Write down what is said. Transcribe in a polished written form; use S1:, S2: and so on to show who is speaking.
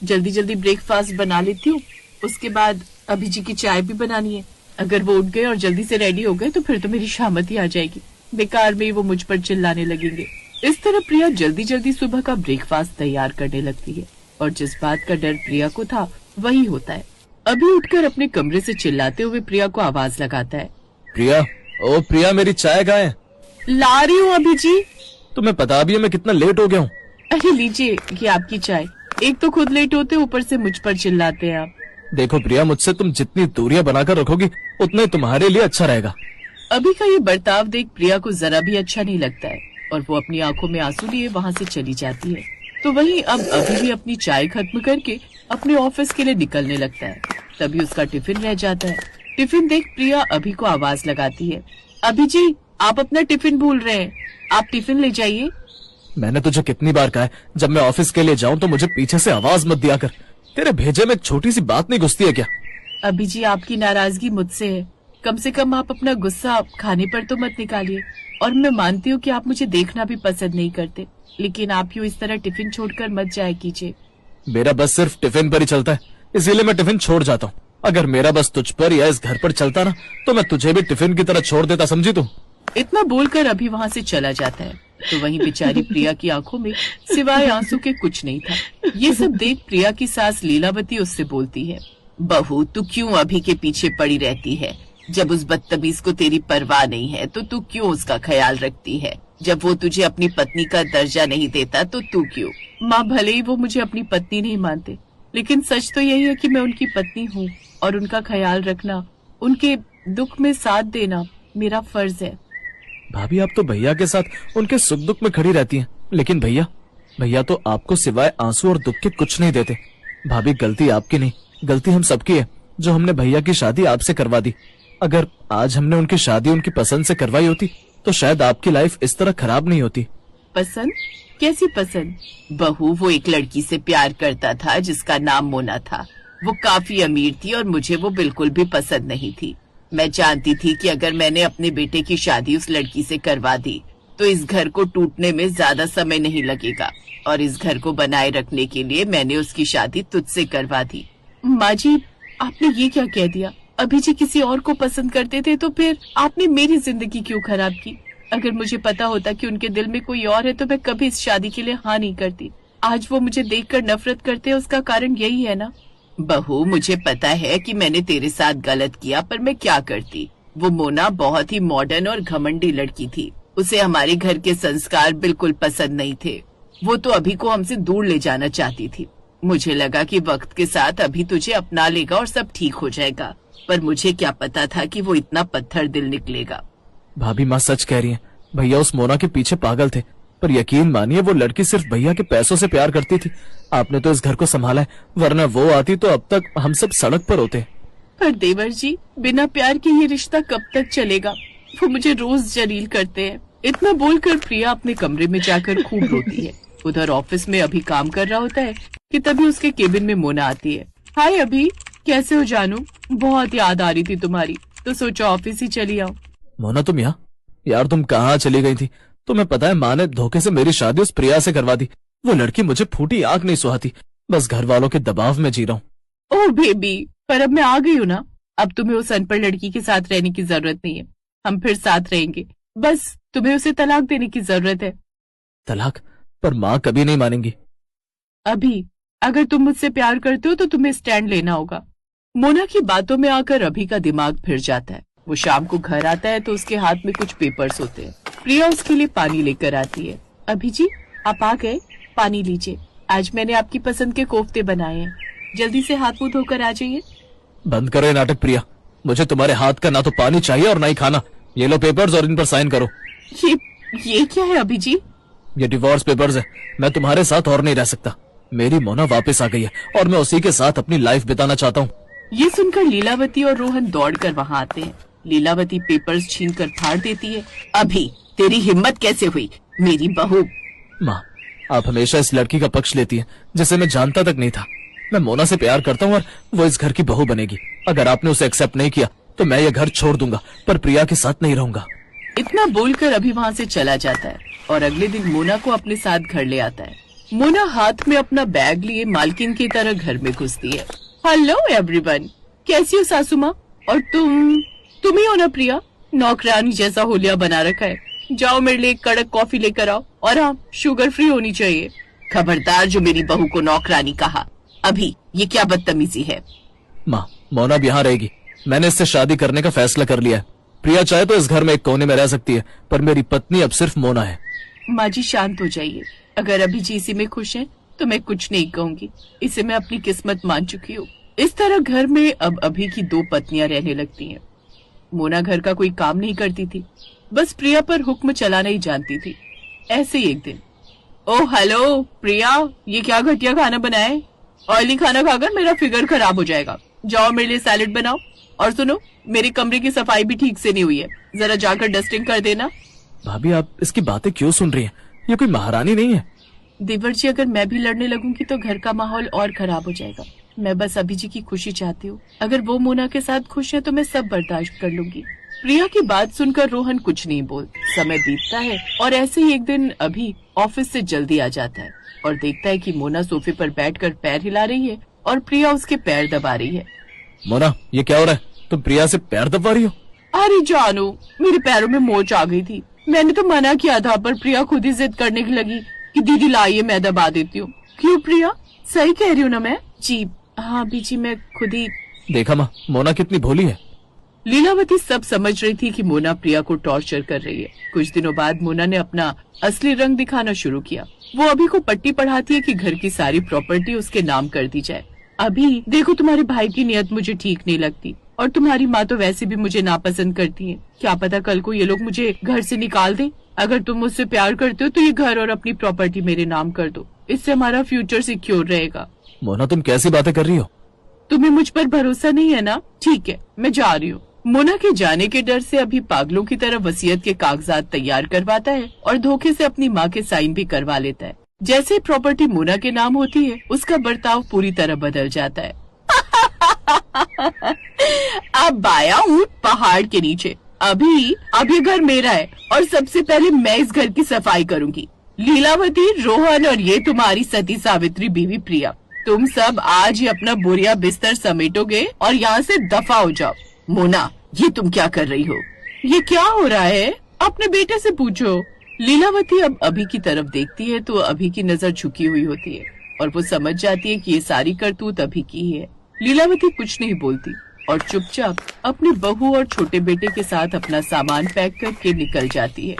S1: जल्दी जल्दी ब्रेकफास्ट बना लेती हूँ, उसके बाद अभी जी की चाय भी बनानी है। अगर वो उठ गए और जल्दी से रेडी हो गए तो फिर तो मेरी शामत ही आ जाएगी। बेकार में ही वो मुझ पर चिल्लाने लगेंगे। इस तरह प्रिया जल्दी जल्दी सुबह का ब्रेकफास्ट तैयार करने लगती है और जिस बात का डर प्रिया को था वही होता है। अभी उठकर अपने कमरे से चिल्लाते हुए प्रिया को आवाज लगाता है,
S2: प्रिया, ओ प्रिया, मेरी चाय कहाँ है?
S1: ला रही हूँ अभी जी।
S2: तुम्हें पता भी है मैं कितना लेट हो गया हूँ।
S1: अरे लीजिए, ये आपकी चाय। एक तो खुद लेट होते, ऊपर से मुझ पर चिल्लाते हैं आप।
S2: देखो प्रिया, मुझसे तुम जितनी दूरियां बनाकर रखोगी उतना ही तुम्हारे लिए अच्छा रहेगा।
S1: अभी का ये बर्ताव देख प्रिया को जरा भी अच्छा नहीं लगता है और वो अपनी आंखों में आंसू लिए वहाँ से चली जाती है। तो वहीं अब अभी भी अपनी चाय खत्म करके अपने ऑफिस के लिए निकलने लगता है। तभी उसका टिफिन रह जाता है। टिफिन देख प्रिया अभी को आवाज लगाती है, अभी जी आप अपना टिफिन भूल रहे हैं, आप टिफिन ले जाइए।
S2: मैंने तुझे कितनी बार कहा है जब मैं ऑफिस के लिए जाऊँ तो मुझे पीछे से आवाज मत दिया कर। तेरे भेजे में एक छोटी सी बात नहीं घुसती है क्या?
S1: अभी जी आपकी नाराजगी मुझसे है, कम से कम आप अपना गुस्सा खाने पर तो मत निकालिए। और मैं मानती हूँ कि आप मुझे देखना भी पसंद नहीं करते, लेकिन आप यूँ इस तरह टिफिन छोड़कर मत जाया कीजिए।
S2: मेरा बस सिर्फ टिफिन पर ही चलता है, इसीलिए मैं टिफिन छोड़ जाता हूँ। अगर मेरा बस तुझ पर या इस घर पर चलता ना तो मैं तुझे भी टिफिन की तरह छोड़ देता, समझी तू?
S1: इतना बोलकर अभी वहाँ से चला जाता है। तो वहीं बेचारी प्रिया की आंखों में सिवाय आंसू के कुछ नहीं था। ये सब देख प्रिया की सास लीलावती उससे बोलती है, बहू तू क्यों अभी के पीछे पड़ी रहती है? जब उस बदतमीज को तेरी परवाह नहीं है तो तू क्यों उसका ख्याल रखती है? जब वो तुझे अपनी पत्नी का दर्जा नहीं देता तो तू क्यों? माँ भले ही वो मुझे अपनी पत्नी नहीं मानते, लेकिन सच तो यही है कि मैं उनकी पत्नी हूँ और उनका ख्याल रखना, उनके दुख में साथ देना मेरा फर्ज है।
S2: भाभी, आप तो भैया के साथ उनके सुख दुख में खड़ी रहती हैं, लेकिन भैया तो आपको सिवाय आंसू और दुख के कुछ नहीं देते। भाभी, गलती आपकी नहीं, गलती हम सबकी है जो हमने भैया की शादी आपसे करवा दी। अगर आज हमने उनकी शादी उनकी पसंद से करवाई होती तो शायद आपकी लाइफ इस तरह खराब नहीं होती।
S1: पसंद? कैसी पसंद? बहू, वो एक लड़की से प्यार करता था जिसका नाम मोना था। वो काफी अमीर थी और मुझे वो बिल्कुल भी पसंद नहीं थी। मैं जानती थी कि अगर मैंने अपने बेटे की शादी उस लड़की से करवा दी तो इस घर को टूटने में ज्यादा समय नहीं लगेगा और इस घर को बनाए रखने के लिए मैंने उसकी शादी तुझसे करवा दी। माँ जी, आपने ये क्या कह दिया? अभी जी किसी और को पसंद करते थे तो फिर आपने मेरी जिंदगी क्यों खराब की? अगर मुझे पता होता कि उनके दिल में कोई और है तो मैं कभी इस शादी के लिए हाँ नहीं करती। आज वो मुझे देखकर नफरत करते हैं, उसका कारण यही है ना? बहू, मुझे पता है कि मैंने तेरे साथ गलत किया, पर मैं क्या करती? वो मोना बहुत ही मॉडर्न और घमंडी लड़की थी। उसे हमारे घर के संस्कार बिल्कुल पसंद नहीं थे। वो तो अभी को हमसे दूर ले जाना चाहती थी। मुझे लगा कि वक्त के साथ अभी तुझे अपना लेगा और सब ठीक हो जाएगा, पर मुझे क्या पता था कि वो इतना पत्थर दिल निकलेगा।
S2: भाभी, माँ सच कह रही है। भैया उस मोना के पीछे पागल थे, पर यकीन मानिए वो लड़की सिर्फ भैया के पैसों से प्यार करती थी। आपने तो इस घर को संभाला है, वरना वो आती तो अब तक हम सब सड़क पर होते।
S1: पर देवर जी, बिना प्यार के ये रिश्ता कब तक चलेगा? वो मुझे रोज जलील करते हैं। इतना बोलकर प्रिया अपने कमरे में जाकर खूब रोती है। उधर ऑफिस में अभी काम कर रहा होता है कि तभी उसके केबिन में मोना आती है। हाय अभी, कैसे हो जानू? बहुत याद आ रही थी तुम्हारी, तो सोचा ऑफिस ही चली आओ।
S2: मोना, तुम यहाँ? यार तुम कहाँ चली गई थी? तुम्हें पता है माँ ने धोखे से मेरी शादी उस प्रिया से करवा दी। वो लड़की मुझे फूटी आंख नहीं सुहाती। बस घर वालों के दबाव में जी रहा हूँ।
S1: ओह बेबी, पर अब मैं आ गई हूँ ना। अब तुम्हें उस अनपढ़ लड़की के साथ रहने की जरूरत नहीं है। हम फिर साथ रहेंगे। बस तुम्हें उसे तलाक देने की जरूरत है।
S2: तलाक? पर माँ कभी नहीं मानेंगी।
S1: अभी, अगर तुम मुझसे प्यार करते हो तो तुम्हें स्टैंड लेना होगा। मोना की बातों में आकर अभी का दिमाग फिर जाता है। वो शाम को घर आता है तो उसके हाथ में कुछ पेपर्स होते हैं। प्रिया उसके लिए पानी लेकर आती है। अभी जी, आप आ गए, पानी लीजिए। आज मैंने आपकी पसंद के कोफ्ते बनाए हैं, जल्दी से हाथ मुंह धोकर आ जाइए।
S2: बंद करो ये नाटक प्रिया। मुझे तुम्हारे हाथ का ना तो पानी चाहिए और ना ही खाना। ये लो पेपर्स और इन पर साइन करो।
S1: ये क्या है अभी जी?
S2: ये डिवोर्स पेपर्स है। मैं तुम्हारे साथ और नहीं रह सकता। मेरी मोना वापस आ गई है और मैं उसी के साथ अपनी लाइफ बिताना चाहता हूँ।
S1: ये सुनकर लीलावती और रोहन दौड़कर वहाँ आते हैं। लीलावती पेपर्स छीनकर फाड़ देती है। अभी, तेरी हिम्मत कैसे हुई मेरी बहू?
S2: माँ, आप हमेशा इस लड़की का पक्ष लेती हैं जिसे मैं जानता तक नहीं था। मैं मोना से प्यार करता हूँ और वो इस घर की बहू बनेगी। अगर आपने उसे एक्सेप्ट नहीं किया तो मैं ये घर छोड़ दूंगा, पर प्रिया के साथ नहीं रहूंगा।
S1: इतना बोलकर अभी वहाँ से चला जाता है और अगले दिन मोना को अपने साथ घर ले आता है। मोना हाथ में अपना बैग लिए मालकिन की तरह घर में घुसती है। हेलो एवरीवन, कैसी हो सासू माँ? और तुम ही हो ना प्रिया? नौकरानी जैसा होलिया बना रखा है। जाओ मेरे लिए एक कड़क कॉफी लेकर आओ, और हाँ, शुगर फ्री होनी चाहिए। खबरदार जो मेरी बहू को नौकरानी कहा। अभी ये क्या बदतमीजी है?
S2: माँ, मोना अब यहाँ रहेगी। मैंने इससे शादी करने का फैसला कर लिया है। प्रिया चाहे तो इस घर में एक कोने में रह सकती है, पर मेरी पत्नी अब सिर्फ मोना है।
S1: माँ जी शांत हो जाइए। अगर अभी जी इसी में खुश है तो मैं कुछ नहीं कहूँगी। इसे मैं अपनी किस्मत मान चुकी हूँ। इस तरह घर में अब अभी की 2 पत्नियां रहने लगती हैं। मोना घर का कोई काम नहीं करती थी, बस प्रिया पर हुक्म चलाना ही जानती थी। ऐसे ही एक दिन, ओह हेलो प्रिया, ये क्या घटिया खाना बनाया है? ऑयली खाना खाकर मेरा फिगर खराब हो जाएगा। जाओ मेरे लिए सैलेड बनाओ। और सुनो, मेरे कमरे की सफाई भी ठीक से नहीं हुई है, जरा जाकर डस्टिंग कर देना।
S2: भाभी, आप इसकी बातें क्यों सुन रही हैं? ये कोई महारानी नहीं है।
S1: देवर जी, अगर मैं भी लड़ने लगूंगी तो घर का माहौल और खराब हो जाएगा। मैं बस अभी जी की खुशी चाहती हूँ। अगर वो मोना के साथ खुश है तो मैं सब बर्दाश्त कर लूंगी। प्रिया की बात सुनकर रोहन कुछ नहीं बोल। समय बीतता है और ऐसे ही एक दिन अभी ऑफिस से जल्दी आ जाता है और देखता है कि मोना सोफे पर बैठकर पैर हिला रही है और प्रिया उसके पैर दबा रही है।
S2: मोना, ये क्या हो रहा है? तुम प्रिया से पैर दबा रही हो?
S1: अरे जानू, मेरे पैरों में मोच आ गई थी। मैंने तो मना किया था, पर प्रिया खुद ही जिद करने की लगी कि दीदी लाइए मैं दबा देती हूँ। क्यों प्रिया, सही कह रही हूँ ना मैं? जी हाँ बीजी, मैं खुद ही।
S2: देखा माँ, मोना कितनी भोली है।
S1: लीलावती सब समझ रही थी कि मोना प्रिया को टॉर्चर कर रही है। कुछ दिनों बाद मोना ने अपना असली रंग दिखाना शुरू किया। वो अभी को पट्टी पढ़ाती है कि घर की सारी प्रॉपर्टी उसके नाम कर दी जाए। अभी देखो, तुम्हारे भाई की नियत मुझे ठीक नहीं लगती और तुम्हारी माँ तो वैसे भी मुझे नापसंद करती है। क्या पता कल को ये लोग मुझे घर से निकाल दें। अगर तुम मुझसे प्यार करते हो तो ये घर और अपनी प्रॉपर्टी मेरे नाम कर दो। इससे हमारा फ्यूचर सिक्योर रहेगा।
S2: मोना, तुम कैसी बातें कर रही हो?
S1: तुम्हें मुझ पर भरोसा नहीं है ना? ठीक है, मैं जा रही हूँ। मोना के जाने के डर से अभी पागलों की तरह वसीयत के कागजात तैयार करवाता है और धोखे से अपनी माँ के साइन भी करवा लेता है। जैसे प्रॉपर्टी मोना के नाम होती है, उसका बर्ताव पूरी तरह बदल जाता है। अब आया हूँ पहाड़ के नीचे। अब ये घर मेरा है और सबसे पहले मैं इस घर की सफाई करूंगी। लीलावती, रोहन और ये तुम्हारी सती सावित्री बीवी प्रिया, तुम सब आज ही अपना बोरिया बिस्तर समेटोगे और यहाँ से दफा हो जाओ। मोना, ये तुम क्या कर रही हो? ये क्या हो रहा है? अपने बेटे से पूछो। लीलावती अब अभी की तरफ देखती है तो अभी की नजर झुकी हुई होती है और वो समझ जाती है कि ये सारी करतूत अभी की ही है। लीलावती कुछ नहीं बोलती और चुपचाप अपनी बहू और छोटे बेटे के साथ अपना सामान पैक करके निकल जाती है।